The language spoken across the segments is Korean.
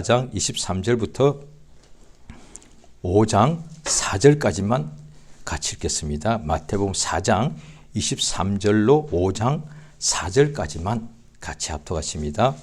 4장 23절부터 5장 4절까지만 같이 읽겠습니다. 마태복음 4장 23절로 5장 4절까지만 같이 합독하십니다.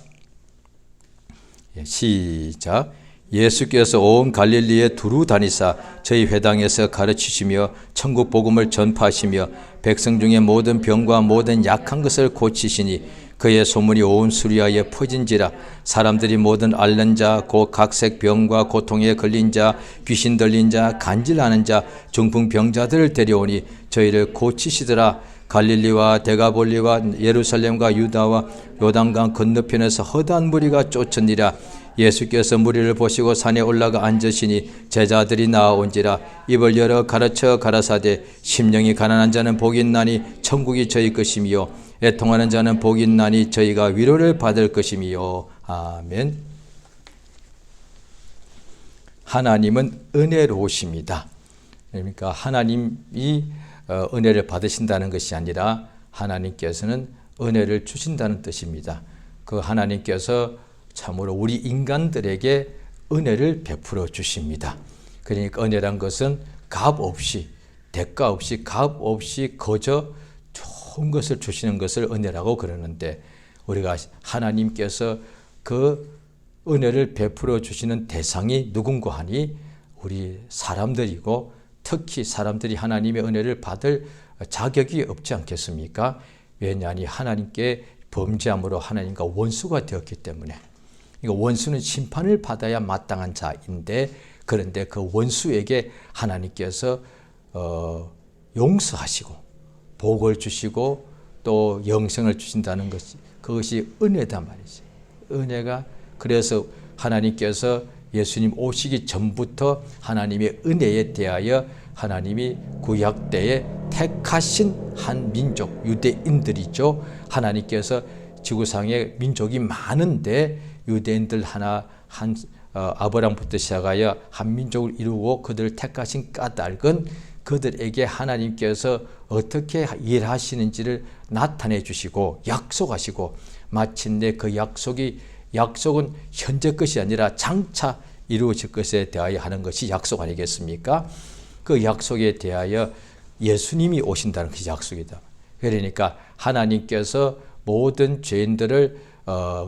시작. 예수께서 온 갈릴리에 두루 다니사 저희 회당에서 가르치시며 천국 복음을 전파하시며 백성 중에 모든 병과 모든 약한 것을 고치시니 그의 소문이 온 수리아에 퍼진지라. 사람들이 모든 앓는 자 곧 각색 병과 고통에 걸린 자 귀신 들린 자 간질나는 자 중풍병자들을 데려오니 저희를 고치시더라. 갈릴리와 데가볼리와 예루살렘과 유다와 요단강 건너편에서 허다한 무리가 쫓으니라. 예수께서 무리를 보시고 산에 올라가 앉으시니 제자들이 나아온지라. 입을 열어 가르쳐 가라사대 심령이 가난한 자는 복이 있나니 천국이 저희 것이며 애통하는 자는 복이 있나니 저희가 위로를 받을 것이며. 아멘. 하나님은 은혜로우십니다. 그러니까 하나님이 은혜를 받으신다는 것이 아니라 하나님께서는 은혜를 주신다는 뜻입니다. 그 하나님께서 참으로 우리 인간들에게 은혜를 베풀어 주십니다. 그러니까 은혜란 것은 값 없이, 대가 없이, 값 없이 거저 좋은 것을 주시는 것을 은혜라고 그러는데, 우리가 하나님께서 그 은혜를 베풀어 주시는 대상이 누군가 하니 우리 사람들이고, 특히 사람들이 하나님의 은혜를 받을 자격이 없지 않겠습니까? 왜냐하니 하나님께 범죄함으로 하나님과 원수가 되었기 때문에. 그러니까 원수는 심판을 받아야 마땅한 자인데, 그런데 그 원수에게 하나님께서 용서하시고 복을 주시고 또 영생을 주신다는 것이, 그것이 은혜다 말이지. 은혜가, 그래서 하나님께서 예수님 오시기 전부터 하나님의 은혜에 대하여 하나님이 구약 때에 택하신 한 민족, 유대인들이죠. 하나님께서 지구상에 민족이 많은데 유대인들 아브라함부터 시작하여 한 민족을 이루고 그들을 택하신 까닭은 그들에게 하나님께서 어떻게 일하시는지를 나타내 주시고 약속하시고, 마침내 그 약속은 현재 것이 아니라 장차 이루어질 것에 대하여 하는 것이 약속 아니겠습니까? 그 약속에 대하여 예수님이 오신다는 것이 약속이다. 그러니까 하나님께서 모든 죄인들을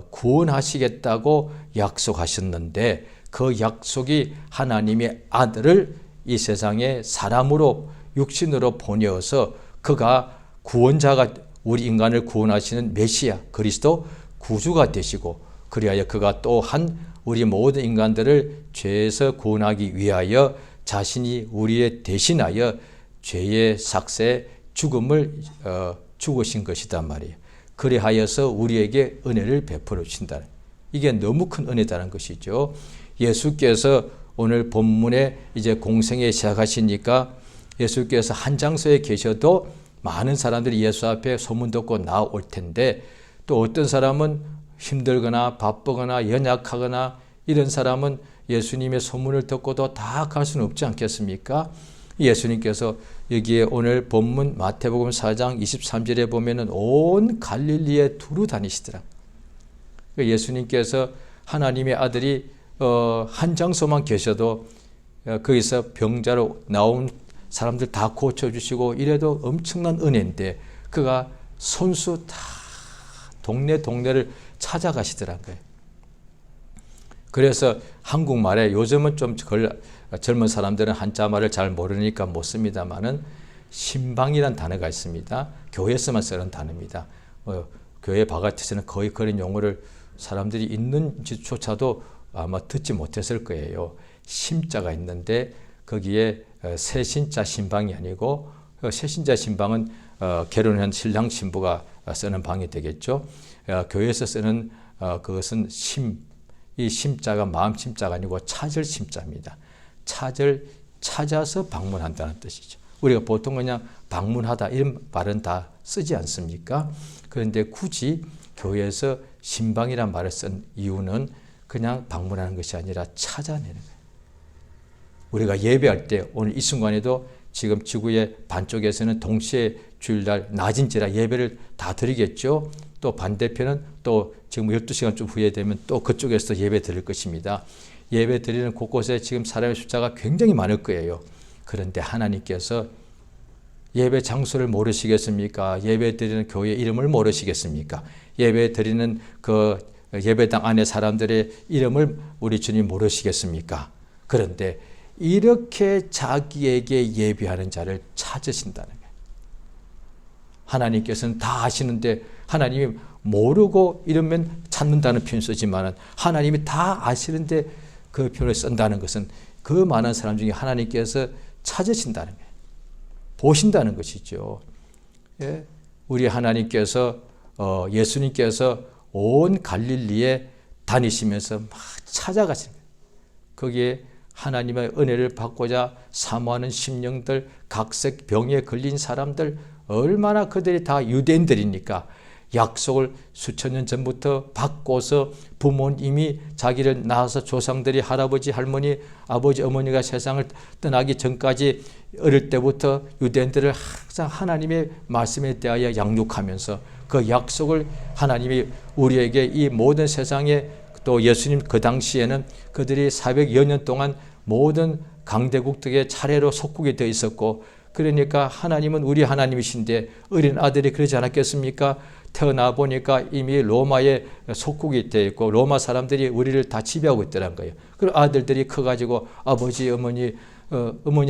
구원하시겠다고 약속하셨는데, 그 약속이 하나님의 아들을 이 세상에 사람으로 육신으로 보내어서 그가 구원자가, 우리 인간을 구원하시는 메시아 그리스도 구주가 되시고, 그리하여 그가 또한 우리 모든 인간들을 죄에서 구원하기 위하여 자신이 우리의 대신하여 죄의 삭새 죽음을 죽으신 것이단 말이에요. 그리하여서 우리에게 은혜를 베풀어 주신다. 이게 너무 큰 은혜다는 것이죠. 예수께서 오늘 본문에 이제 공생에 시작하시니까 예수께서 한 장소에 계셔도 많은 사람들이 예수 앞에 소문 듣고 나올 텐데, 또 어떤 사람은 힘들거나 바쁘거나 연약하거나 이런 사람은 예수님의 소문을 듣고도 다 갈 수는 없지 않겠습니까? 예수님께서 여기에 오늘 본문 마태복음 4장 23절에 보면은 온 갈릴리에 두루 다니시더라. 예수님께서 하나님의 아들이 한 장소만 계셔도 거기서 병자로 나온 사람들 다 고쳐주시고 이래도 엄청난 은혜인데, 그가 손수 다 동네를 찾아가시더란 거예요. 그래서 한국말에 요즘은 좀 젊은 사람들은 한자말을 잘 모르니까 못 씁니다만은 신방이라는 단어가 있습니다. 교회에서만 쓰는 단어입니다. 교회 바깥에서는 거의 그런 용어를 사람들이 있는지조차도 아마 듣지 못했을 거예요. 심자가 있는데 거기에 새신자 신방이 아니고, 새신자 신방은 결혼한 신랑 신부가 쓰는 방이 되겠죠. 교회에서 쓰는 그것은 이 심자가 마음 심자가 아니고 찾을 심자입니다. 찾아서 방문한다는 뜻이죠. 우리가 보통 그냥 방문하다 이런 말은 다 쓰지 않습니까? 그런데 굳이 교회에서 신방이란 말을 쓴 이유는 그냥 방문하는 것이 아니라 찾아내는 거예요. 우리가 예배할 때 오늘 이 순간에도 지금 지구의 반쪽에서는 동시에 주일날 낮인지라 예배를 다 드리겠죠. 또 반대편은 또 지금 12시간쯤 후에 되면 또 그쪽에서 예배 드릴 것입니다. 예배 드리는 곳곳에 지금 사람의 숫자가 굉장히 많을 거예요. 그런데 하나님께서 예배 장소를 모르시겠습니까? 예배 드리는 교회 이름을 모르시겠습니까? 예배 드리는 그 예배당 안에 사람들의 이름을 우리 주님 모르시겠습니까? 그런데 이렇게 자기에게 예배하는 자를 찾으신다는 거예요. 하나님께서는 다 아시는데 하나님이 모르고 이러면 찾는다는 표현 쓰지만 하나님이 다 아시는데 그 표현을 쓴다는 것은 그 많은 사람 중에 하나님께서 찾으신다는 거예요. 보신다는 것이죠. 예? 우리 하나님께서 예수님께서 온 갈릴리에 다니시면서 막 찾아가시는 거예요. 거기에 하나님의 은혜를 받고자 사모하는 심령들, 각색 병에 걸린 사람들, 얼마나 그들이 다 유대인들이니까 약속을 수천 년 전부터 받고서 부모님이 자기를 낳아서 조상들이 할아버지, 할머니, 아버지, 어머니가 세상을 떠나기 전까지 어릴 때부터 유대인들을 항상 하나님의 말씀에 대하여 양육하면서 그 약속을 하나님이 우리에게 이 모든 세상에 또 예수님 그 당시에는 그들이 400여 년 동안 모든 강대국들의 차례로 속국이 되어 있었고 그러니까 하나님은 우리 하나님이신데 어린 아들이 그러지 않았겠습니까? 태어나 보니까 이미 로마의 속국이 되어 있고 로마 사람들이 우리를 다 지배하고 있더란 거예요. 그리고 아들들이 커가지고 아버지, 어머니,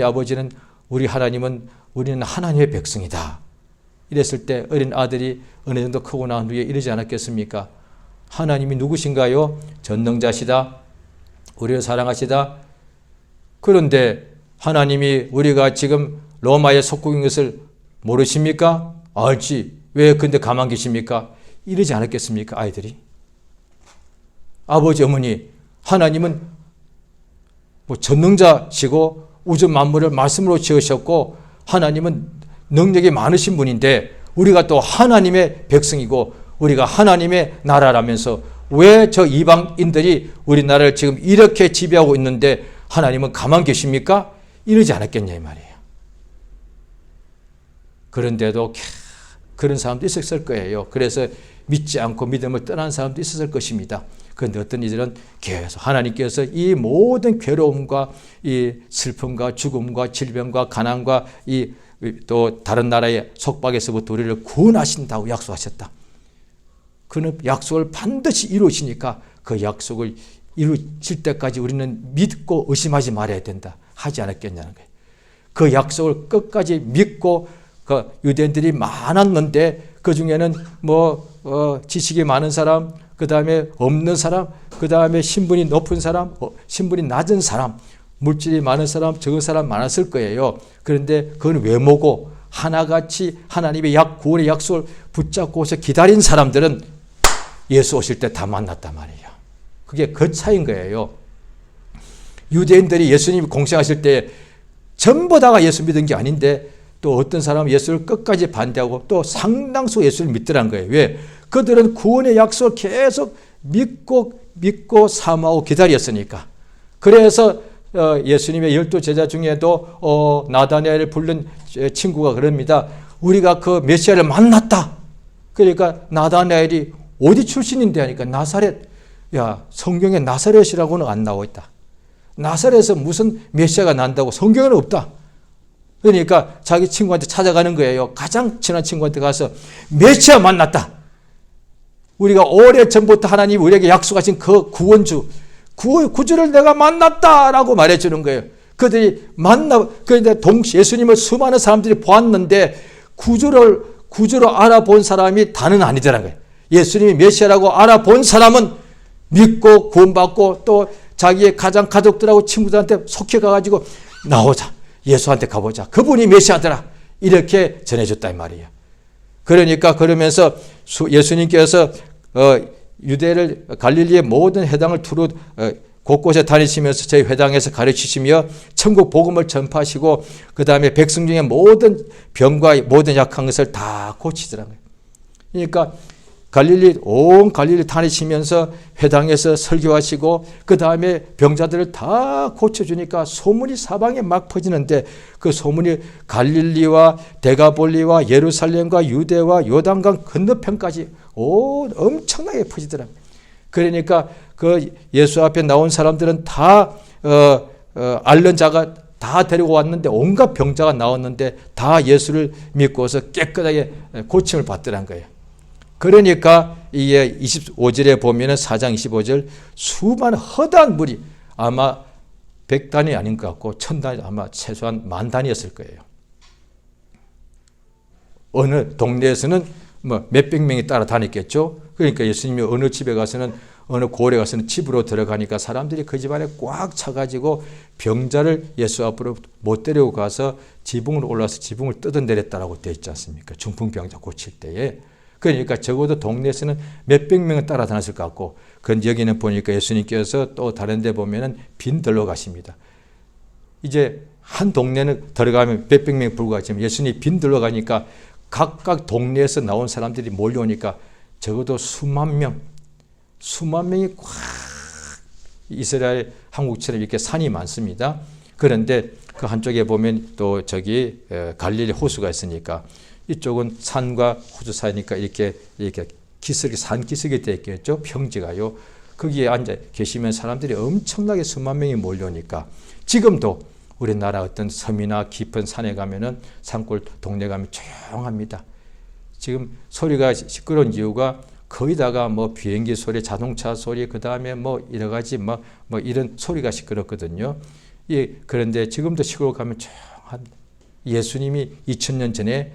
아버지는 우리 하나님은 우리는 하나님의 백성이다. 이랬을 때 어린 아들이 어느 정도 크고 난 후에 이러지 않았겠습니까? 하나님이 누구신가요? 전능자시다. 우리를 사랑하시다. 그런데 하나님이 우리가 지금 로마의 속국인 것을 모르십니까? 알지. 왜 근데 가만 계십니까? 이러지 않았겠습니까? 아이들이. 아버지, 어머니, 하나님은 뭐 전능자시고 우주 만물을 말씀으로 지으셨고 하나님은 능력이 많으신 분인데 우리가 또 하나님의 백성이고 우리가 하나님의 나라라면서 왜 저 이방인들이 우리나라를 지금 이렇게 지배하고 있는데 하나님은 가만 계십니까? 이러지 않았겠냐 이 말이에요. 그런데도 그런 사람도 있었을 거예요. 그래서 믿지 않고 믿음을 떠난 사람도 있었을 것입니다. 그런데 어떤 이들은 계속 하나님께서 이 모든 괴로움과 이 슬픔과 죽음과 질병과 가난과 이 또 다른 나라의 속박에서부터 우리를 구원하신다고 약속하셨다. 그는 약속을 반드시 이루시니까 그 약속을 이루실 때까지 우리는 믿고 의심하지 말아야 된다. 하지 않았겠냐는 거예요. 그 약속을 끝까지 믿고 그 유대인들이 많았는데 그 중에는 지식이 많은 사람, 그 다음에 없는 사람, 그 다음에 신분이 높은 사람, 신분이 낮은 사람, 물질이 많은 사람, 적은 사람 많았을 거예요. 그런데 그건 외모고 하나같이 하나님의 구원의 약속을 붙잡고서 기다린 사람들은 예수 오실 때 다 만났단 말이에요. 그게 그 차이인 거예요. 유대인들이 예수님이 공생하실 때 전부 다가 예수 믿은 게 아닌데 또 어떤 사람은 예수를 끝까지 반대하고 또 상당수 예수를 믿더란 거예요. 왜? 그들은 구원의 약속을 계속 믿고 사모하고 기다렸으니까. 그래서 예수님의 12 제자 중에도 나다나엘을 부른 친구가 그럽니다. 우리가 그 메시아를 만났다. 그러니까 나다나엘이 어디 출신인데 하니까 나사렛. 야, 성경에 나사렛이라고는 안 나와 있다. 나사렛에서 무슨 메시아가 난다고 성경에는 없다. 그러니까 자기 친구한테 찾아가는 거예요. 가장 친한 친구한테 가서 메시아 만났다. 우리가 오래전부터 하나님이 우리에게 약속하신 그 구주를 내가 만났다라고 말해주는 거예요. 그들이 그런데 동시에 예수님을 수많은 사람들이 보았는데 구주로 알아본 사람이 다는 아니더라고요. 예수님이 메시아라고 알아본 사람은 믿고 구원받고 또 자기의 가족들하고 친구들한테 속해 가가지고 나오자. 예수한테 가보자. 그분이 메시아더라. 이렇게 전해줬다 이 말이에요. 그러니까 그러면서 예수님께서 유대를 갈릴리의 모든 회당을 두루 곳곳에 다니시면서 저희 회당에서 가르치시며 천국 복음을 전파하시고 그 다음에 백성 중에 모든 병과 모든 약한 것을 다 고치더라고요. 그러니까 온 갈릴리 다니시면서 회당에서 설교하시고 그 다음에 병자들을 다 고쳐주니까 소문이 사방에 막 퍼지는데 그 소문이 갈릴리와 데가볼리와 예루살렘과 유대와 요단강 건너편까지 엄청나게 퍼지더랍니다. 그러니까 그 예수 앞에 나온 사람들은 다 앓는 자가 다 데리고 왔는데 온갖 병자가 나왔는데 다 예수를 믿고서 깨끗하게 고침을 받더란 거예요. 그러니까 이게 25절에 보면은 4장 25절 수많은 허다한 물이 아마 100단이 아닌 것 같고 1000단이 아마 최소한 10,000단이었을 거예요. 어느 동네에서는 뭐 몇백 명이 따라다녔겠죠. 그러니까 예수님이 어느 집에 가서는 어느 고을에 가서는 집으로 들어가니까 사람들이 그 집안에 꽉 차가지고 병자를 예수 앞으로 못 데리고 가서 지붕으로 올라서 지붕을 뜯어내렸다라고 되어 있지 않습니까? 중풍병자 고칠 때에. 그러니까 적어도 동네에서는 몇백 명은 따라다녔을 것 같고, 그런데 여기는 보니까 예수님께서 또 다른 데 보면은 빈들로 가십니다. 이제 한 동네는 들어가면 몇백 명이 불과하지만 예수님이 빈들로 가니까 각각 동네에서 나온 사람들이 몰려오니까 적어도 수만 명이 꽉 이스라엘 한국처럼 이렇게 산이 많습니다. 그런데 그 한쪽에 보면 또 저기 갈릴리 호수가 있으니까 이쪽은 산과 호수 사이니까 이렇게 기슭이 산 기슭이 되어 있겠죠. 평지가요. 거기에 앉아 계시면 사람들이 엄청나게 수만 명이 몰려오니까 지금도 우리나라 어떤 섬이나 깊은 산에 가면은 산골 동네 가면 조용합니다. 지금 소리가 시끄러운 이유가 거기다가 뭐 비행기 소리, 자동차 소리, 그 다음에 뭐 여러 가지 뭐 이런 소리가 시끄럽거든요. 예, 그런데 지금도 시골 가면 조용합니다. 예수님이 2000년 전에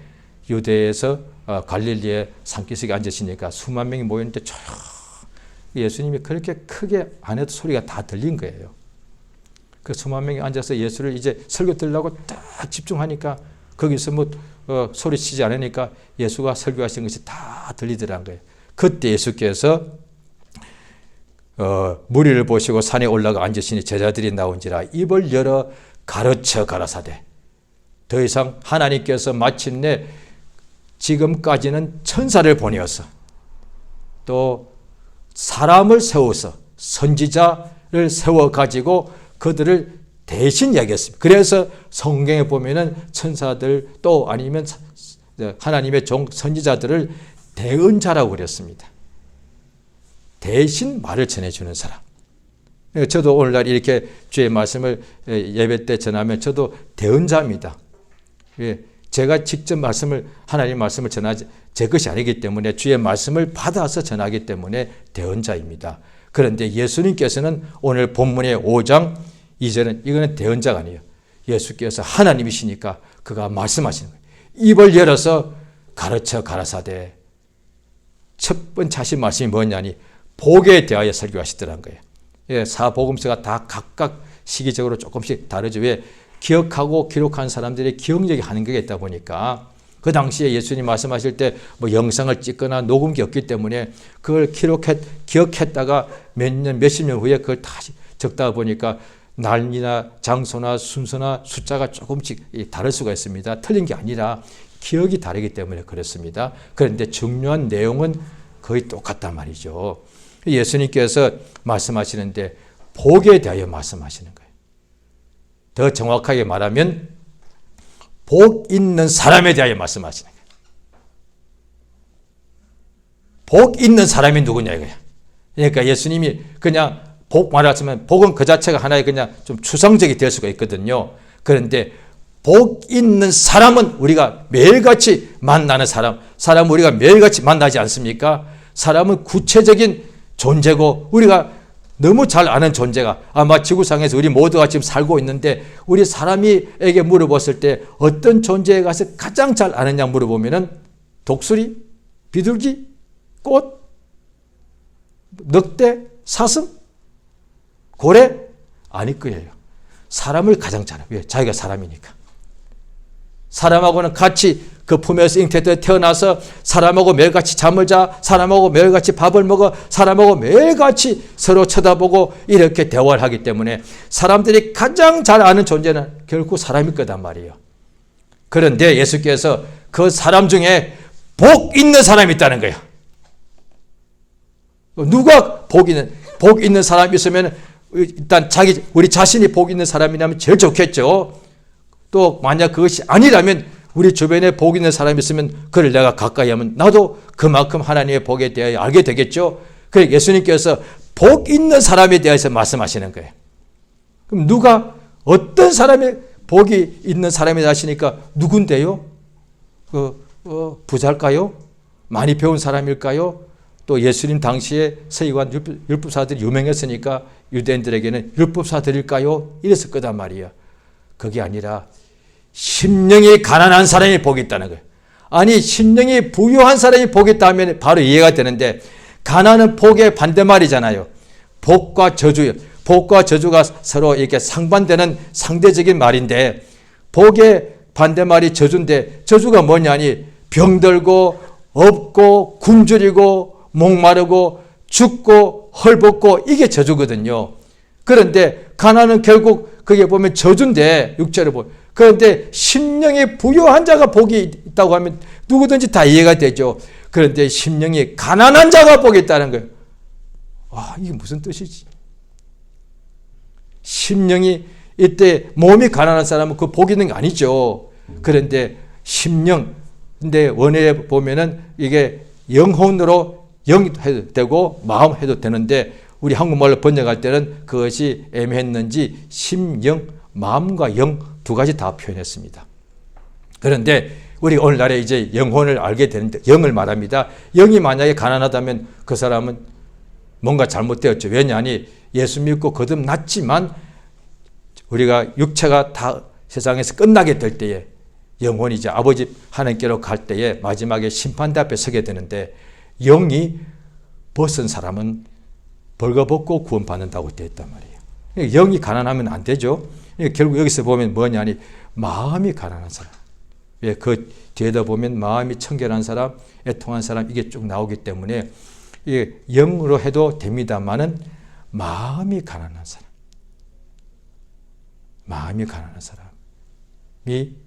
유대에서 갈릴리의 산기슭에 앉으시니까 수만 명이 모였는데 조용. 예수님이 그렇게 크게 안 해도 소리가 다 들린 거예요. 그 수만 명이 앉아서 예수를 이제 설교 들으려고 딱 집중하니까 거기서 뭐 소리치지 않으니까 예수가 설교하신 것이 다 들리더란 거예요. 그때 예수께서 무리를 보시고 산에 올라가 앉으시니 제자들이 나온지라 입을 열어 가르쳐 가라사대. 더 이상 하나님께서 마침내 지금까지는 천사를 보내어서 또 사람을 세워서 선지자를 세워가지고 그들을 대신 이야기했습니다. 그래서 성경에 보면은 천사들 또 아니면 하나님의 종 선지자들을 대언자라고 그랬습니다. 대신 말을 전해주는 사람. 저도 오늘날 이렇게 주의 말씀을 예배 때 전하면 저도 대언자입니다. 제가 직접 하나님 말씀을 전하지 제 것이 아니기 때문에 주의 말씀을 받아서 전하기 때문에 대언자입니다. 그런데 예수님께서는 오늘 본문의 5장 2절은 이거는 대언자가 아니에요. 예수께서 하나님이시니까 그가 말씀하시는 거예요. 입을 열어서 가르쳐 가라사대. 첫 번째 하신 말씀이 뭐냐니 복에 대하여 설교하시더란 거예요. 예, 사복음서가 다 각각 시기적으로 조금씩 다르죠. 왜? 기억하고 기록한 사람들의 기억력이 한계가 있다 보니까 그 당시에 예수님 말씀하실 때 뭐 영상을 찍거나 녹음기 없기 때문에 그걸 기억했다가 몇십 년 후에 그걸 다시 적다 보니까 날이나 장소나 순서나 숫자가 조금씩 다를 수가 있습니다. 틀린 게 아니라 기억이 다르기 때문에 그렇습니다. 그런데 중요한 내용은 거의 똑같단 말이죠. 예수님께서 말씀하시는데 복에 대하여 말씀하시는 거예요. 더 정확하게 말하면 복 있는 사람에 대하여 말씀하시는 거예요. 복 있는 사람이 누구냐 이거야. 그러니까 예수님이 그냥 복 말하지만 복은 그 자체가 하나의 그냥 좀 추상적이 될 수가 있거든요. 그런데 복 있는 사람은 우리가 매일같이 만나는 사람 우리가 매일같이 만나지 않습니까? 사람은 구체적인 존재고 우리가 너무 잘 아는 존재가 아마 지구상에서 우리 모두가 지금 살고 있는데 우리 사람에게 물어봤을 때 어떤 존재에 가서 가장 잘 아느냐 물어보면은 독수리, 비둘기, 꽃, 늑대, 사슴, 고래? 아닐 거예요. 사람을 가장 잘 알아요. 왜? 자기가 사람이니까. 사람하고는 같이 그 품에서 잉태되어 태어나서 사람하고 매일같이 잠을 자, 사람하고 매일같이 밥을 먹어, 사람하고 매일같이 서로 쳐다보고 이렇게 대화를 하기 때문에 사람들이 가장 잘 아는 존재는 결국 사람일 거단 말이에요. 그런데 예수께서 그 사람 중에 복 있는 사람이 있다는 거예요. 누가 복 있는 사람이 있으면 일단 우리 자신이 복 있는 사람이라면 제일 좋겠죠. 또 만약 그것이 아니라면 우리 주변에 복 있는 사람이 있으면 그를 내가 가까이 하면 나도 그만큼 하나님의 복에 대하여 알게 되겠죠. 그래서 예수님께서 복 있는 사람에 대해서 말씀하시는 거예요. 그럼 누가 어떤 사람이 복이 있는 사람이라 하시니까 누군데요? 부자일까요? 많이 배운 사람일까요? 또 예수님 당시에 서기관 율법사들이 유명했으니까 유대인들에게는 율법사들일까요? 이랬을 거단 말이에요. 그게 아니라 심령이 가난한 사람이 복이 있다는 거예요. 아니 심령이 부유한 사람이 복이 있다 하면 바로 이해가 되는데 가난은 복의 반대말이잖아요. 복과 저주요. 복과 저주가 서로 이렇게 상반되는 상대적인 말인데 복의 반대말이 저주인데 저주가 뭐냐니 병들고 없고 굶주리고 목마르고 죽고 헐벗고 이게 저주거든요. 그런데 가난은 결국 그게 보면 저주인데 육체로 보면 그런데 심령이 부유한 자가 복이 있다고 하면 누구든지 다 이해가 되죠. 그런데 심령이 가난한 자가 복이 있다는 거예요. 이게 무슨 뜻이지? 심령이 이때 몸이 가난한 사람은 그 복이 있는 게 아니죠. 그런데 심령, 근데 원어에 보면은 이게 영혼으로 영 해도 되고 마음 해도 되는데 우리 한국말로 번역할 때는 그것이 애매했는지 심령, 마음과 영 두 가지 다 표현했습니다. 그런데 우리 오늘날에 이제 영혼을 알게 되는데 영을 말합니다. 영이 만약에 가난하다면 그 사람은 뭔가 잘못되었죠. 왜냐하니 예수 믿고 거듭났지만 우리가 육체가 다 세상에서 끝나게 될 때에 영혼이 이제 아버지 하나님께로 갈 때에 마지막에 심판대 앞에 서게 되는데 영이 벗은 사람은 벌거벗고 구원받는다고 되어 있단 말이에요. 영이 가난하면 안 되죠. 결국 여기서 보면 뭐냐니 마음이 가난한 사람. 그 뒤에다 보면 마음이 청결한 사람, 애통한 사람 이게 쭉 나오기 때문에 영으로 해도 됩니다만은 마음이 가난한 사람. 마음이 가난한 사람이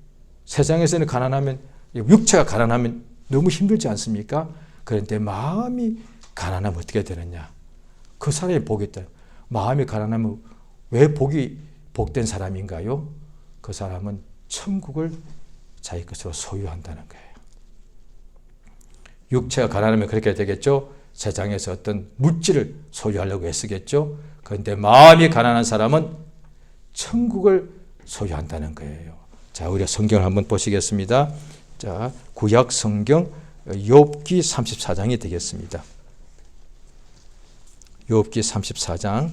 세상에서는 가난하면 육체가 가난하면 너무 힘들지 않습니까? 그런데 마음이 가난하면 어떻게 되느냐? 그 사람이 복이 있다. 마음이 가난하면 왜 복된 사람인가요? 그 사람은 천국을 자기 것으로 소유한다는 거예요. 육체가 가난하면 그렇게 되겠죠. 세상에서 어떤 물질을 소유하려고 애쓰겠죠. 그런데 마음이 가난한 사람은 천국을 소유한다는 거예요. 자, 우리가 성경을 한번 보시겠습니다. 자, 구약 성경 욥기 34장이 되겠습니다. 욥기 34장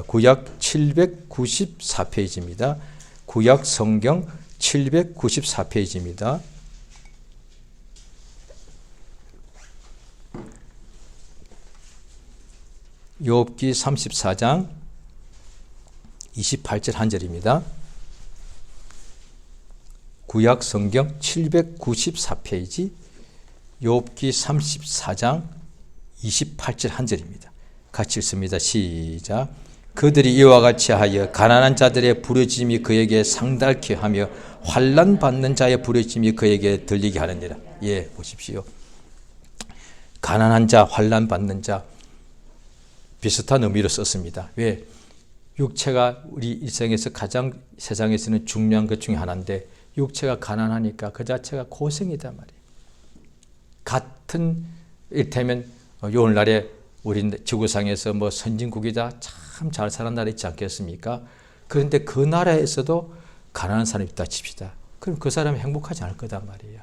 구약 794페이지입니다. 구약 성경 794페이지입니다. 욥기 34장 28절 한 절입니다. 구약 성경 794페이지 욥기 34장 28절 한 절입니다. 같이 읽습니다. 시작. 그들이 이와 같이 하여 가난한 자들의 부르짖음이 그에게 상달케 하며 환난 받는 자의 부르짖음이 그에게 들리게 하느니라. 예, 보십시오. 가난한 자, 환난 받는 자 비슷한 의미로 썼습니다. 왜? 육체가 우리 일생에서 가장 세상에서는 중요한 것 중에 하나인데 육체가 가난하니까 그 자체가 고생이다 말이에요. 같은 일테면 오늘날에 우리 지구상에서 뭐 선진국이다 참 잘 사는 나라 있지 않겠습니까? 그런데 그 나라에서도 가난한 사람이 있다 칩시다. 그럼 그 사람이 행복하지 않을 거단 말이에요.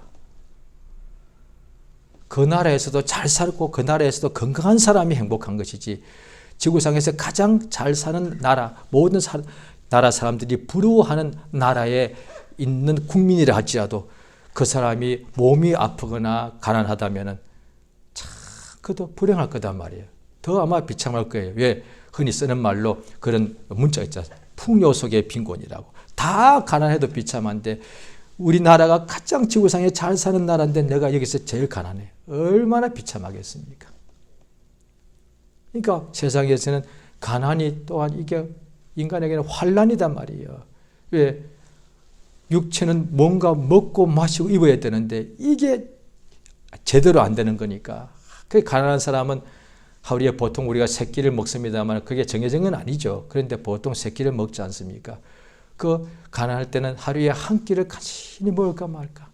그 나라에서도 잘 살고 그 나라에서도 건강한 사람이 행복한 것이지 지구상에서 가장 잘 사는 나라, 모든 나라 사람들이 부러워하는 나라에 있는 국민이라 할지라도 그 사람이 몸이 아프거나 가난하다면 참 그도 불행할 거단 말이에요. 더 아마 비참할 거예요. 왜? 흔히 쓰는 말로 그런 문자 있잖아요. 풍요 속의 빈곤이라고. 다 가난해도 비참한데 우리나라가 가장 지구상에 잘 사는 나라인데 내가 여기서 제일 가난해. 얼마나 비참하겠습니까? 그러니까 세상에서는 가난이 또한 이게 인간에게는 환난이단 말이에요. 왜? 육체는 뭔가 먹고 마시고 입어야 되는데 이게 제대로 안 되는 거니까. 그 가난한 사람은 하루에 보통 우리가 세 끼를 먹습니다만 그게 정해진 건 아니죠. 그런데 보통 세 끼를 먹지 않습니까? 그 가난할 때는 하루에 한 끼를 간신히 먹을까 말까.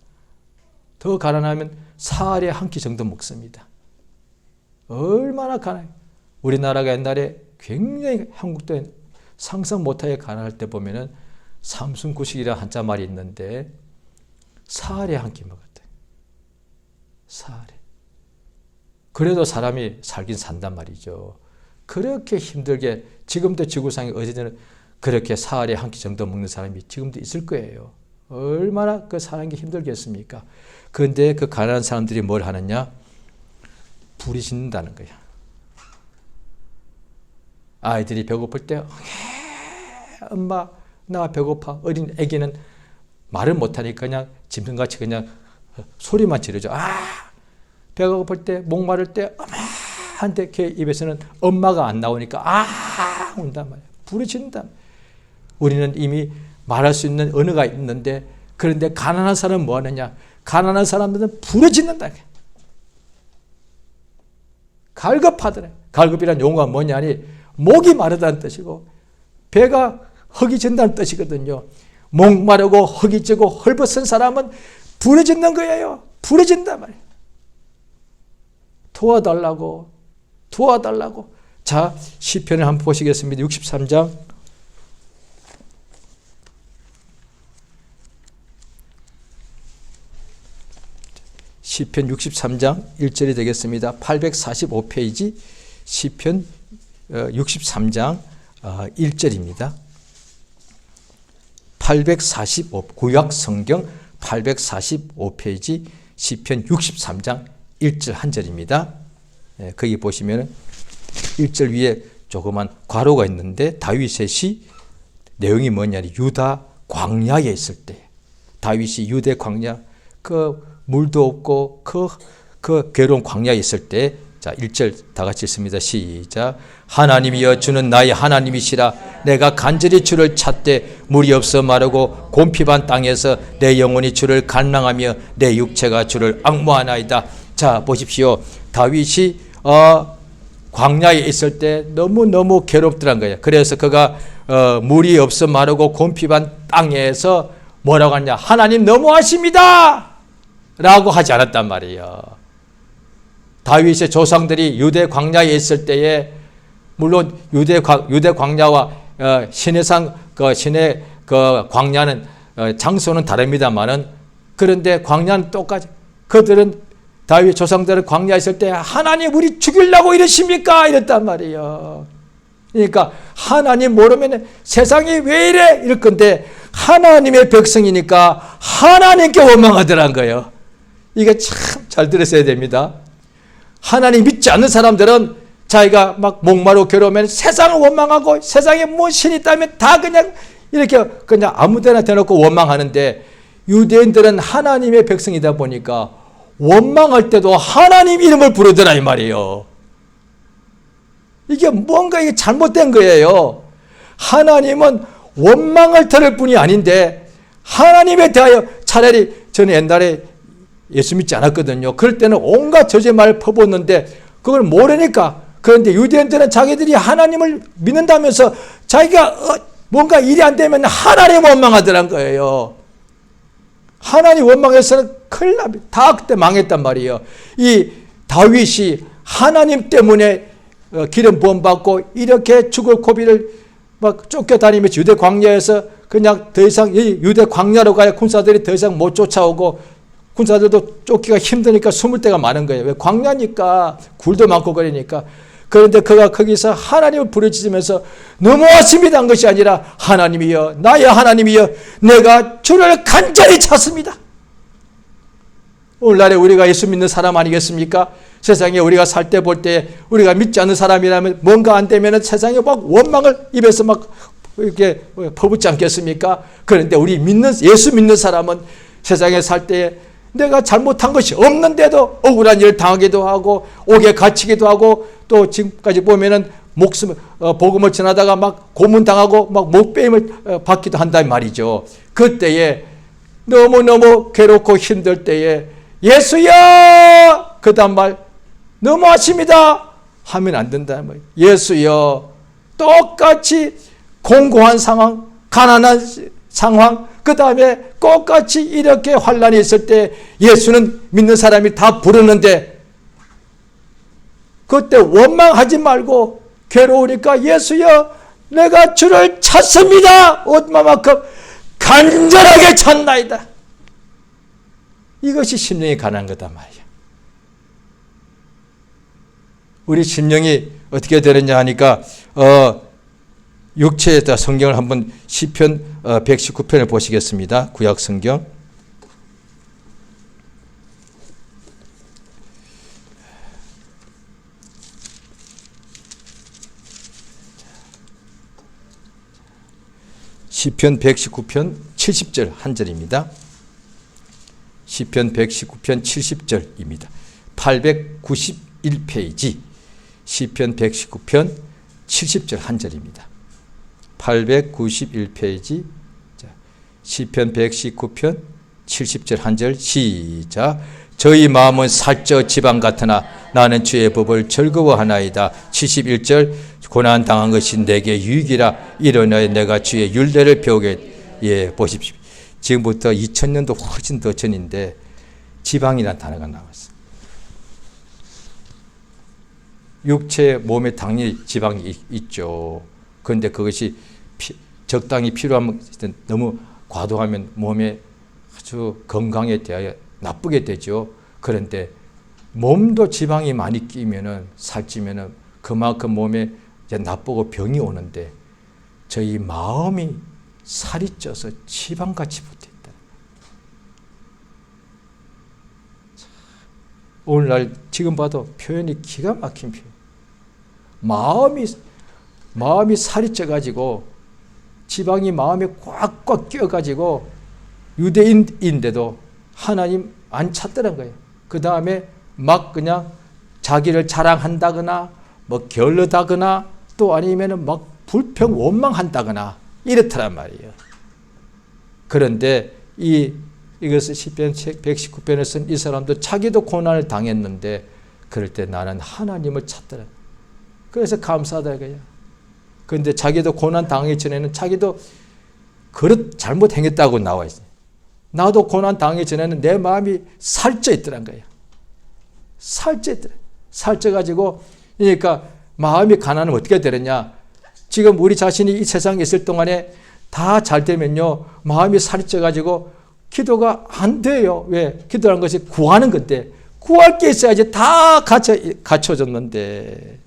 더 가난하면 사흘에 한 끼 정도 먹습니다. 얼마나 가난해요. 우리나라가 옛날에 굉장히 한국도 상상 못하게 가난할 때 보면은 삼순구식이라는 한자 말이 있는데 사흘에 한 끼 먹었대요. 사흘에. 그래도 사람이 살긴 산단 말이죠. 그렇게 힘들게 지금도 지구상에 어디든 그렇게 사흘에 한 끼 정도 먹는 사람이 지금도 있을 거예요. 얼마나 그 사는 게 힘들겠습니까? 그런데 그 가난한 사람들이 뭘 하느냐? 부르짖는다는 거야. 아이들이 배고플 때 엄마 나 배고파. 어린 애기는 말을 못하니까 그냥 짐승같이 그냥 소리만 지르죠. 배가 고플 때 목마를 때 엄마한테 걔 입에서는 엄마가 안 나오니까 운단 말이야. 부르짖는다. 우리는 이미 말할 수 있는 언어가 있는데 그런데 가난한 사람은 뭐 하느냐? 가난한 사람들은 부르짖는다. 갈급하더래. 갈급이란 용어가 뭐냐니 목이 마르다는 뜻이고 배가 허기진다는 뜻이거든요. 목마르고 허기지고 헐벗은 사람은 부르짖는 거예요. 부르짖는단 말이에요. 도와달라고 도와달라고. 자, 시편을 한번 보시겠습니다. 63장 시편 63장 1절이 되겠습니다. 845페이지 시편 63장 1절입니다. 845 구약 성경 845페이지 시편 63장 1절 한 절입니다. 거기 보시면 1절 위에 조그만 괄호가 있는데 다윗의 시 내용이 뭐냐니 유다 광야에 있을 때 다윗이 유대 광야 그 물도 없고 그 괴로운 광야에 있을 때 자 1절 다 같이 읽습니다. 시작. 하나님이여 주는 나의 하나님이시라. 내가 간절히 주를 찾되 물이 없어 마르고 곰핍한 땅에서 내 영혼이 주를 갈망하며 내 육체가 주를 앙모하나이다. 자 보십시오. 다윗이 광야에 있을 때 너무너무 괴롭더란 거예요. 그래서 그가 물이 없어 마르고 곰핍한 땅에서 뭐라고 하냐. 하나님 너무하십니다 라고 하지 않았단 말이에요. 다윗의 조상들이 유대 광야에 있을 때에 물론 유대 광야와 시내산 시내 광야는 장소는 다릅니다만은 그런데 광야는 똑같이 그들은 다윗 조상들은 광야에 있을 때 하나님 우리 죽이려고 이러십니까? 이랬단 말이에요. 그러니까 하나님 모르면 세상이 왜 이래? 이럴 건데 하나님의 백성이니까 하나님께 원망하더란 거예요. 이게 참 잘 들으셔야 됩니다. 하나님 믿지 않는 사람들은 자기가 막 목마르고 괴로우면 세상을 원망하고 세상에 뭐 신이 있다면 다 그냥 이렇게 그냥 아무데나 대놓고 원망하는데 유대인들은 하나님의 백성이다 보니까 원망할 때도 하나님 이름을 부르더라 이 말이에요. 이게 뭔가 이게 잘못된 거예요. 하나님은 원망을 들을 뿐이 아닌데 하나님에 대하여 차라리 저는 옛날에 예수 믿지 않았거든요. 그럴 때는 온갖 저주의 말을 퍼붓는데 그걸 모르니까 그런데 유대인들은 자기들이 하나님을 믿는다면서 자기가 뭔가 일이 안 되면 하나님 원망하더란 거예요. 하나님 원망해서는 큰일 납니다. 다 그때 망했단 말이에요. 이 다윗이 하나님 때문에 기름 부음 받고 이렇게 죽을 고비를 막 쫓겨다니면서 유대 광야에서 그냥 더 이상 유대 광야로 가야 군사들이 더 이상 못 쫓아오고 군사들도 쫓기가 힘드니까 숨을 데가 많은 거예요. 왜? 광야니까 굴도 많고 그러니까. 그런데 그가 거기서 하나님을 부르짖으면서 너무하십니다 한 것이 아니라 하나님이여 나의 하나님이여 내가 주를 간절히 찾습니다. 오늘날에 우리가 예수 믿는 사람 아니겠습니까? 세상에 우리가 살 때 볼 때 우리가 믿지 않는 사람이라면 뭔가 안 되면 세상에 막 원망을 입에서 막 이렇게 퍼붓지 않겠습니까? 그런데 우리 예수 믿는 사람은 세상에 살 때 내가 잘못한 것이 없는데도 억울한 일을 당하기도 하고 옥에 갇히기도 하고 또 지금까지 보면은 복음을 전하다가 막 고문당하고 막 목배임을 받기도 한단 말이죠. 그때에 너무너무 괴롭고 힘들 때에 예수여! 그 다음 말 너무하십니다. 하면 안 된다는 거예요. 예수여, 똑같이 공고한 상황, 가난한 상황, 그 다음에 똑같이 이렇게 환난이 있을 때 예수는 믿는 사람이 다 부르는데 그때 원망하지 말고 괴로우니까 예수여, 내가 주를 찾습니다. 얼마만큼 간절하게 찾나이다. 이것이 심령이 가난한 거다 말이야. 우리 심령이 어떻게 되느냐 하니까 육체에다 성경을 한번 시편 119편을 보시겠습니다. 구약 성경. 시편 119편 70절 한 절입니다. 시편 119편 70절입니다. 891페이지 시편 119편 70절 한 절입니다. 891페이지 시편 119편 70절 한 절 시작. 저희 마음은 살쪄 지방 같으나 나는 주의 법을 즐거워하나이다. 71절 고난 당한 것이 내게 유익이라 이러나 내가 주의 율례를 배우게. 예, 보십시오. 지금부터 2000년도 훨씬 더 전인데 지방이라는 단어가 나왔어요. 육체 몸에 당연히 지방이 있죠. 그런데 그것이 적당히 필요하면 너무 과도하면 몸에 아주 건강에 대하여 나쁘게 되죠. 그런데 몸도 지방이 많이 끼면은 살찌면은 그만큼 몸에 이제 나쁘고 병이 오는데 저희 마음이 살이 쪄서 지방같이 붙어있다. 오늘날 지금 봐도 표현이 기가 막힌 표현. 마음이 살이 쪄가지고 지방이 마음에 꽉꽉 끼어가지고 유대인인데도 하나님 안 찾더란 거예요. 그 다음에 막 그냥 자기를 자랑한다거나 뭐 게을르다거나 또 아니면은 막 불평 원망한다거나 이렇더란 말이에요. 그런데 이것을 시편 119편에 쓴 이 사람도 자기도 고난을 당했는데 그럴 때 나는 하나님을 찾더라. 그래서 감사하다 이거야. 그런데 자기도 고난 당하기 전에는 자기도 그릇 잘못 행했다고 나와 있어요. 나도 고난 당하기 전에는 내 마음이 살쪄 있더란 거야. 살쪄 있더라. 살쪄가지고 그러니까 마음이 가난하면 어떻게 되느냐. 지금 우리 자신이 이 세상에 있을 동안에 다 잘 되면요. 마음이 살이 쪄가지고 기도가 안 돼요. 왜? 기도라는 것이 구하는 건데 구할 게 있어야지. 다 갖춰졌는데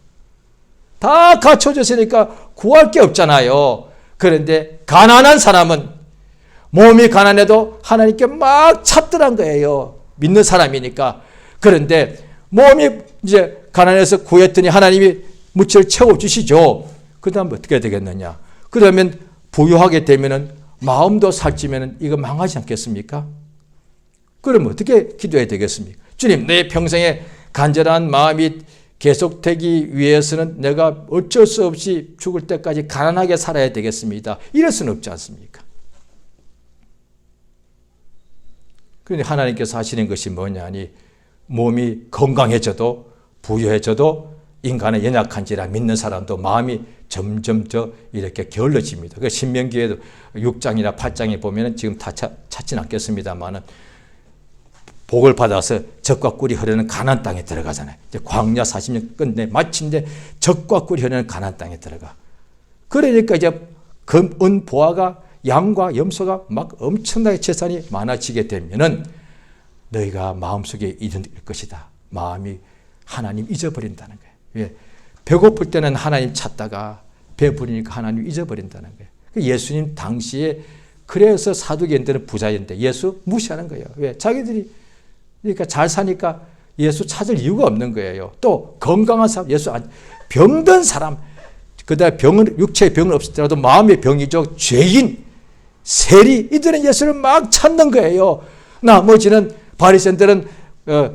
다 갖춰졌으니까 구할 게 없잖아요. 그런데 가난한 사람은 몸이 가난해도 하나님께 막 찾더란 거예요. 믿는 사람이니까. 그런데 몸이 이제 가난해서 구했더니 하나님이 무치를 채워주시죠. 그 다음 어떻게 되겠느냐. 그러면 부유하게 되면은 마음도 살찌면은 이거 망하지 않겠습니까? 그럼 어떻게 기도해야 되겠습니까? 주님, 내 평생에 간절한 마음이 계속되기 위해서는 내가 어쩔 수 없이 죽을 때까지 가난하게 살아야 되겠습니다. 이럴 수는 없지 않습니까? 그런데 하나님께서 하시는 것이 뭐냐니 몸이 건강해져도 부유해져도 인간은 연약한지라 믿는 사람도 마음이 점점 더 이렇게 게을러집니다. 그 신명기에도 6장이나 8장에 보면은 지금 다 찾지는 않겠습니다만은 복을 받아서 젖과 꿀이 흐르는 가나안 땅에 들어가잖아요. 이제 광야 40년 끝내 마친데 젖과 꿀이 흐르는 가나안 땅에 들어가. 그러니까 이제 금, 은, 보화가 양과 염소가 막 엄청나게 재산이 많아지게 되면은 너희가 마음속에 이를 것이다. 마음이 하나님 잊어버린다는 거예요. 왜? 배고플 때는 하나님 찾다가 배부르니까 하나님 잊어버린다는 거예요. 예수님 당시에 그래서 사두개인들은 부자인데 예수 무시하는 거예요. 왜? 자기들이 그러니까 잘 사니까 예수 찾을 이유가 없는 거예요. 또 건강한 사람, 예수 병든 사람, 그다음에 병은 육체의 병은 없을지라도 마음의 병이죠. 죄인, 세리 이들은 예수를 막 찾는 거예요. 나머지는 바리새인들은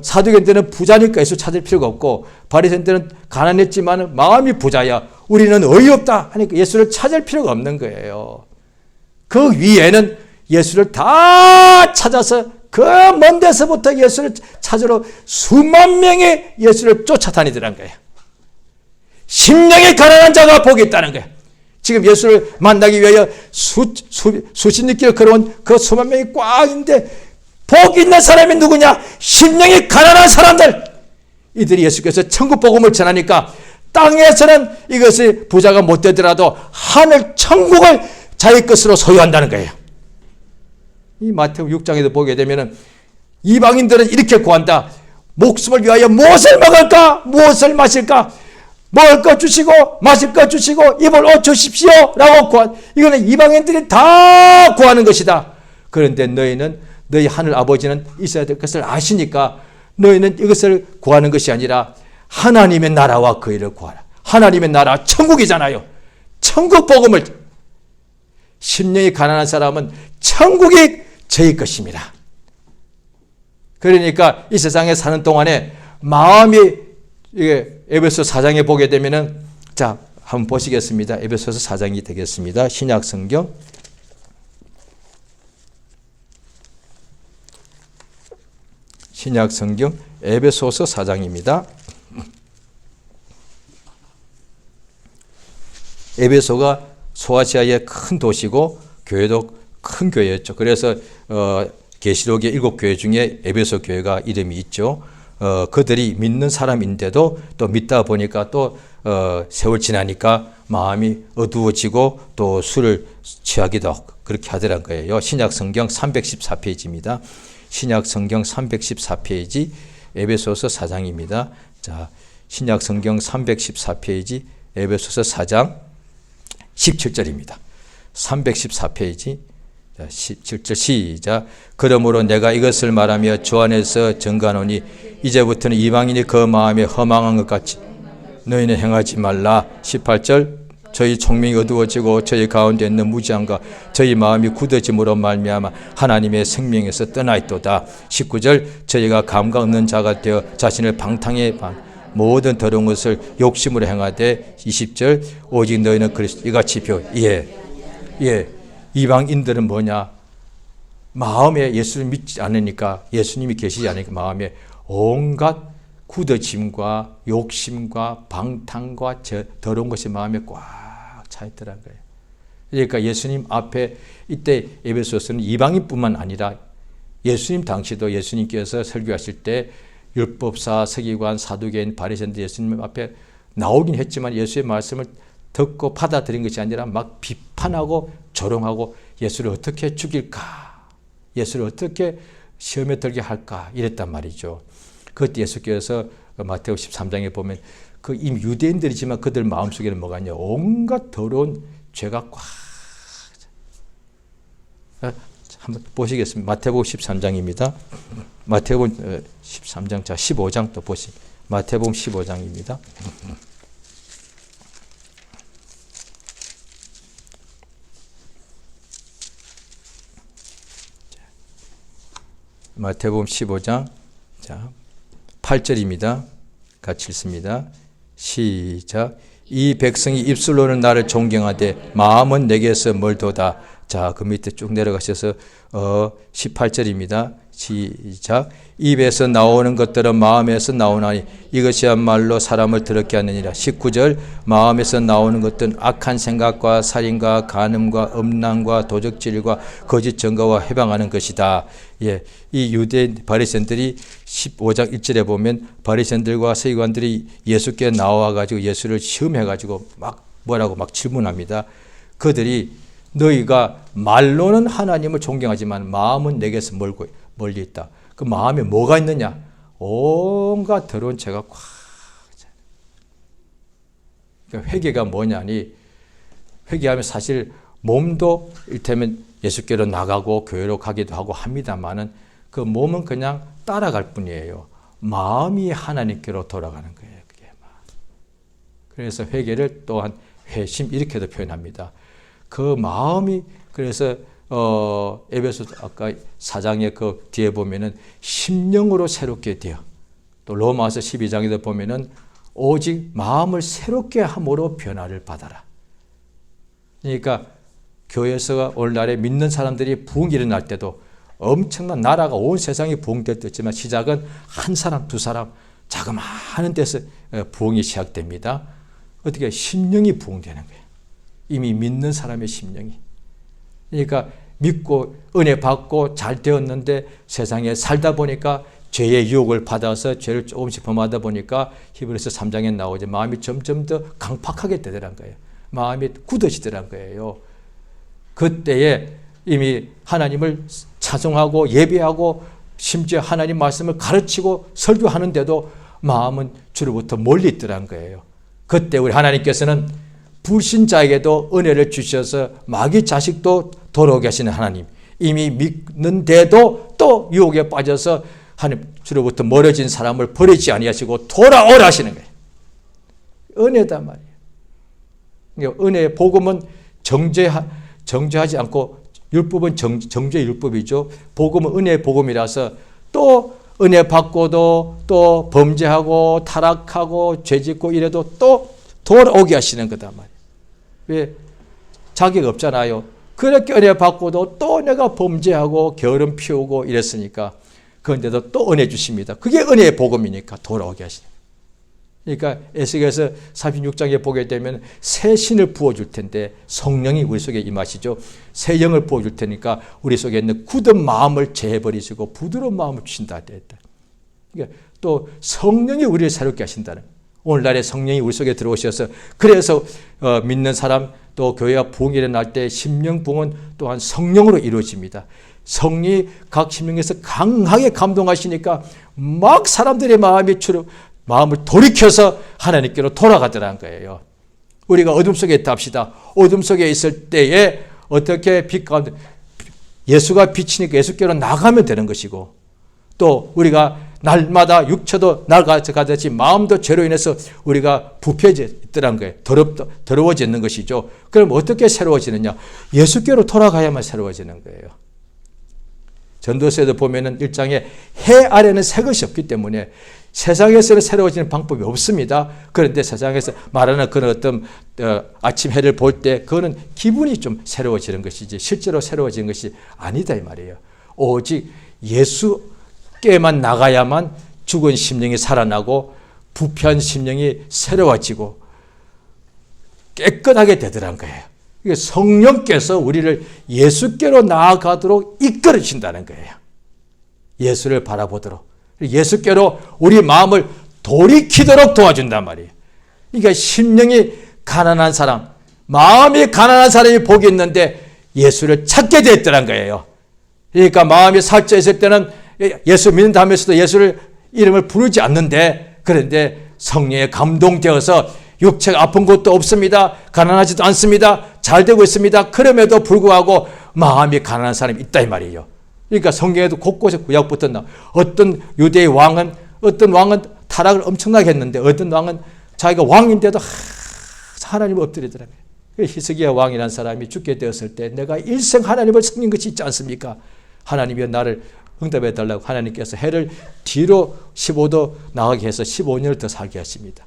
사두개인들은 부자니까 예수 찾을 필요가 없고 바리새인들은 가난했지만 마음이 부자야. 우리는 어이없다 하니까 예수를 찾을 필요가 없는 거예요. 그 위에는 예수를 다 찾아서 그 먼 데서부터 예수를 찾으러 수만 명의 예수를 쫓아다니더란 거예요. 심령이 가난한 자가 복이 있다는 거예요. 지금 예수를 만나기 위하여 수십 길 걸어온 그 수만 명이 꽉 있는데 복 있는 사람이 누구냐? 심령이 가난한 사람들. 이들이 예수께서 천국 복음을 전하니까 땅에서는 이것이 부자가 못 되더라도 하늘 천국을 자기 것으로 소유한다는 거예요. 이 마태복음 6장에도 보게 되면은 이방인들은 이렇게 구한다. 목숨을 위하여 무엇을 먹을까? 무엇을 마실까? 먹을 것 주시고 마실 것 주시고 입을 옷 주십시오 라고 이거는 이방인들이 다 구하는 것이다. 그런데 너희는 너희 하늘 아버지는 있어야 될 것을 아시니까 너희는 이것을 구하는 것이 아니라 하나님의 나라와 그 일을 구하라. 하나님의 나라 천국이잖아요. 천국 복음을. 심령이 가난한 사람은 천국이 저희 것입니다. 그러니까 이 세상에 사는 동안에 마음이 에베소 4장에 보게 되면은 자 한번 보시겠습니다. 에베소서 4장이 되겠습니다. 신약 성경 에베소서 4장입니다. 에베소가 소아시아의 큰 도시고 교회도 큰 교회였죠. 그래서 계시록의 7교회 중에 에베소 교회가 이름이 있죠. 그들이 믿는 사람인데도 또 믿다 보니까 또 세월 지나니까 마음이 어두워지고 또 술을 취하기도 하고 그렇게 하더란 거예요. 신약 성경 314페이지입니다. 신약 성경 314페이지 에베소서 4장입니다. 자, 신약 성경 314페이지 에베소서 4장 17절입니다. 314페이지 17절 시작. 그러므로 내가 이것을 말하며 주 안에서 증거하노니 이제부터는 이방인이 그 마음에 허망한 것 같이 너희는 행하지 말라. 18절 저희 총명이 어두워지고 저희 가운데 있는 무지함과 저희 마음이 굳어짐으로 말미암아 하나님의 생명에서 떠나 있도다. 19절 저희가 감각 없는 자가 되어 자신을 방탕에 모든 더러운 것을 욕심으로 행하되 20절 오직 너희는 그리스도 이같이 이방인들은 뭐냐? 마음에 예수를 믿지 않으니까 예수님이 계시지 않으니까 마음에 온갖 굳어짐과 욕심과 방탕과 더러운 것이 마음에 꽉 차 있더란 거예요. 그러니까 예수님 앞에 이때 에베소서는 이방인뿐만 아니라 예수님 당시도 예수님께서 설교하실 때 율법사, 서기관, 사두개인, 바리새인들 예수님 앞에 나오긴 했지만 예수의 말씀을 듣고 받아들인 것이 아니라 막 비판하고 조롱하고 예수를 어떻게 죽일까? 예수를 어떻게 시험에 들게 할까? 이랬단 말이죠. 그때 예수께서 마태복음 13장에 보면 그 이미 유대인들이지만 그들 마음속에는 뭐가 있냐? 온갖 더러운 죄가 꽉. 한번 보시겠습니다. 마태복음 13장입니다. 마태복음 13장, 자 15장 또 마태복음 15장입니다. 마태복음 15장, 자 8절입니다. 같이 읽습니다. 시작. 이 백성이 입술로는 나를 존경하되 마음은 내게서 멀도다. 자, 그 밑에 쭉 내려가셔서 18절입니다. 시작. 입에서 나오는 것들은 마음에서 나오나니 이것이야말로 사람을 더럽게 하느니라. 19절. 마음에서 나오는 것들은 악한 생각과 살인과 간음과 음란과 도적질과 거짓 증거와 해방하는 것이다. 예, 이 유대인 바리새인들이 15장 1절에 보면 바리새인들과 서기관들이 예수께 나와가지고 예수를 시험해가지고 막 뭐라고 막 질문합니다. 그들이 너희가 말로는 하나님을 존경하지만 마음은 내게서 멀리 있다. 그 마음에 뭐가 있느냐? 온갖 더러운 죄가 꽉. 그러니까 회개가 뭐냐니, 회개하면 사실 몸도 일테면 예수께로 나가고 교회로 가기도 하고 합니다만은 그 몸은 그냥 따라갈 뿐이에요. 마음이 하나님께로 돌아가는 거예요. 그게 그래서 회개를 또한 회심 이렇게도 표현합니다. 그 마음이 그래서 에베소 아까 4장의 그 뒤에 보면은 심령으로 새롭게 되어, 또 로마서 12장에도 보면은 오직 마음을 새롭게 함으로 변화를 받아라. 그러니까 교회에서 오늘날에 믿는 사람들이 부흥이 일어날 때도 엄청난 나라가 온 세상이 부흥됐지만 시작은 한 사람, 두 사람, 자그마한 데서 부흥이 시작됩니다. 어떻게 심령이 부흥되는 거예요. 이미 믿는 사람의 심령이. 그러니까 믿고 은혜 받고 잘 되었는데 세상에 살다 보니까 죄의 유혹을 받아서 죄를 조금씩 범하다 보니까 히브리서 3장에 나오죠. 마음이 점점 더 강팍하게 되더란 거예요. 마음이 굳어지더란 거예요. 그때에 이미 하나님을 찬송하고 예배하고 심지어 하나님 말씀을 가르치고 설교하는데도 마음은 주로부터 멀리 있더란 거예요. 그때 우리 하나님께서는 불신자에게도 은혜를 주셔서 마귀 자식도 돌아오게 하시는 하나님, 이미 믿는데도 또 유혹에 빠져서 하나님 주로부터 멀어진 사람을 버리지 아니하시고 돌아오라 하시는 거예요. 은혜단 말이에요. 은혜의 복음은 정죄하지 않고, 율법은 정죄 율법이죠. 복음은 은혜의 복음이라서 또 은혜 받고도 또 범죄하고 타락하고 죄짓고 이래도 또 돌아오게 하시는 거단 말이에요. 왜? 자격 없잖아요. 그렇게 은혜 받고도 또 내가 범죄하고 게으름 피우고 이랬으니까 그런데도 또 은혜 주십니다. 그게 은혜의 복음이니까 돌아오게 하시는 거예요. 그러니까 에스겔서 36장에 보게 되면 새 신을 부어줄 텐데 성령이 우리 속에 임하시죠. 새 영을 부어줄 테니까 우리 속에 있는 굳은 마음을 제해버리시고 부드러운 마음을 주신다. 그러니까 또 성령이 우리를 새롭게 하신다는 거예요. 오늘날의 성령이 우리 속에 들어오셔서, 그래서 믿는 사람 또 교회와 부흥이 일어날 때 심령 부흥은 또한 성령으로 이루어집니다. 성령이 각 심령에서 강하게 감동하시니까 막 사람들의 마음을 돌이켜서 하나님께로 돌아가더라는 거예요. 우리가 어둠 속에 있다 합시다. 어둠 속에 있을 때에 어떻게 빛 가운데 예수가 빛이니까 예수께로 나가면 되는 것이고, 또 우리가 날마다 육체도 낡아가듯이 마음도 죄로 인해서 우리가 부패져 있더란 거예요. 더러워지는 것이죠. 그럼 어떻게 새로워지느냐? 예수께로 돌아가야만 새로워지는 거예요. 전도서에도 보면은 1장에 해 아래는 새 것이 없기 때문에 세상에서는 새로워지는 방법이 없습니다. 그런데 세상에서 말하는 그런 어떤 아침 해를 볼 때 그거는 기분이 좀 새로워지는 것이지 실제로 새로워지는 것이 아니다 이 말이에요. 오직 예수께만 나가야만 죽은 심령이 살아나고 부패한 심령이 새로워지고 깨끗하게 되더란 거예요. 성령께서 우리를 예수께로 나아가도록 이끌어 주신다는 거예요. 예수를 바라보도록, 예수께로 우리 마음을 돌이키도록 도와준단 말이에요. 그러니까 심령이 가난한 사람, 마음이 가난한 사람이 복이 있는데 예수를 찾게 됐더란 거예요. 그러니까 마음이 살쪄 있을 때는 예수 믿는다 하면서도 예수를 이름을 부르지 않는데, 그런데 성령에 감동되어서 육체가 아픈 것도 없습니다. 가난하지도 않습니다. 잘 되고 있습니다. 그럼에도 불구하고 마음이 가난한 사람이 있다 이 말이에요. 그러니까 성경에도 곳곳에 구약부터 어떤 유대의 왕은, 어떤 왕은 타락을 엄청나게 했는데 어떤 왕은 자기가 왕인데도 하나님을 엎드리더라고요. 히스기야 왕이라는 사람이 죽게 되었을 때 내가 일생 하나님을 섬긴 것이 있지 않습니까? 하나님이 나를 응답해 달라고 하나님께서 해를 뒤로 15도 나가게 해서 15년을 더 살게 하십니다.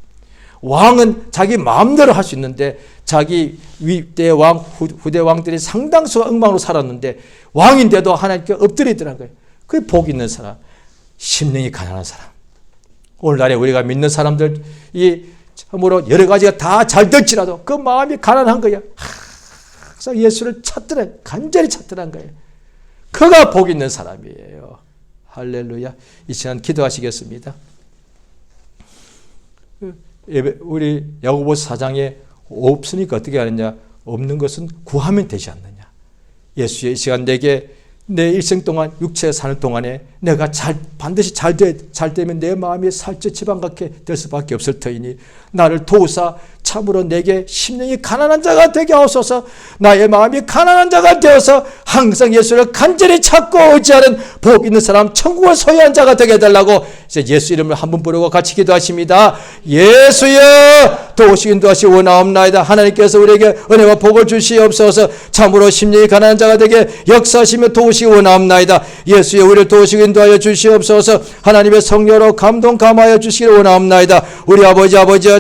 왕은 자기 마음대로 할 수 있는데 자기 윗대 왕, 후대 왕들이 상당수가 엉망으로 살았는데 왕인데도 하나님께 엎드리더라는 거예요. 그게 복 있는 사람, 심령이 가난한 사람. 오늘날에 우리가 믿는 사람들이 참으로 여러 가지가 다 잘 될지라도 그 마음이 가난한 거야. 항상 예수를 찾더라, 간절히 찾더란 거예요. 그가 복 있는 사람이에요. 할렐루야. 이 시간 기도하시겠습니다. 우리 야고보서 4장에 없으니까 어떻게 하느냐? 없는 것은 구하면 되지 않느냐? 예수의 이 시간 내게 내 일생 동안 육체에 사는 동안에 내가 반드시 잘 되면 내 마음이 살쪄 지방 같게 될 수밖에 없을 터이니 나를 도우사 참으로 내게 심령이 가난한 자가 되게 하옵소서. 나의 마음이 가난한 자가 되어서 항상 예수를 간절히 찾고 의지하는 복 있는 사람, 천국을 소유한 자가 되게 해달라고 이제 예수 이름을 한번 부르고 같이 기도하십니다. 예수여 도우시기 인도하시 원하옵나이다. 하나님께서 우리에게 은혜와 복을 주시옵소서. 참으로 심령이 가난한 자가 되게 역사하시며 도우시기 원하옵나이다. 예수여 우리를 도우시기 인도하여 주시옵소서. 하나님의 성령으로 감동 감화하여 주시기를 원하옵나이다. 우리 아버지여